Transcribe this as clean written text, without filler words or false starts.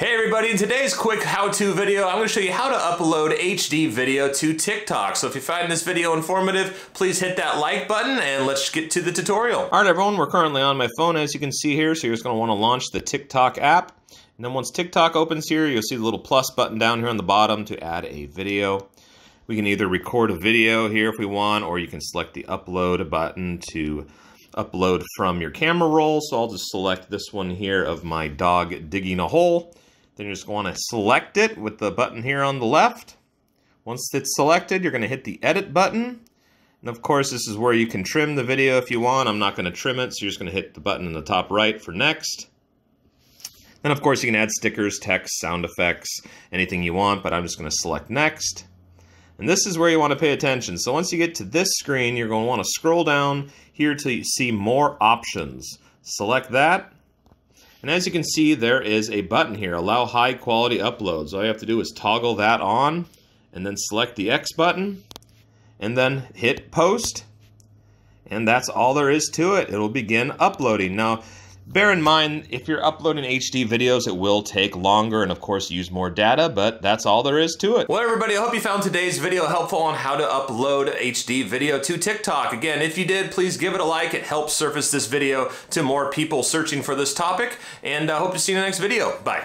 Hey everybody, in today's quick how-to video, I'm going to show you how to upload HD video to TikTok. So if you find this video informative, please hit that like button and let's get to the tutorial. All right everyone, we're currently on my phone as you can see here, so you're just going to want to launch the TikTok app. And then once TikTok opens here, you'll see the little plus button down here on the bottom to add a video. We can either record a video here if we want, or you can select the upload button to upload from your camera roll. So I'll just select this one here of my dog digging a hole. Then you're just going to select it with the button here on the left. Once it's selected, you're going to hit the edit button. And of course, this is where you can trim the video if you want. I'm not going to trim it, so you're just going to hit the button in the top right for next. Then of course, you can add stickers, text, sound effects, anything you want, but I'm just going to select next. And this is where you want to pay attention. So once you get to this screen, you're going to want to scroll down here till you see more options. Select that. And as you can see, there is a button here, allow high quality uploads. All you have to do is toggle that on and then select the X button and then hit post. And that's all there is to it. It'll begin uploading. Now, bear in mind, if you're uploading HD videos, it will take longer and of course use more data, but that's all there is to it. Well everybody, I hope you found today's video helpful on how to upload HD video to TikTok. Again, if you did, please give it a like. It helps surface this video to more people searching for this topic, and I hope to see you in the next video. Bye.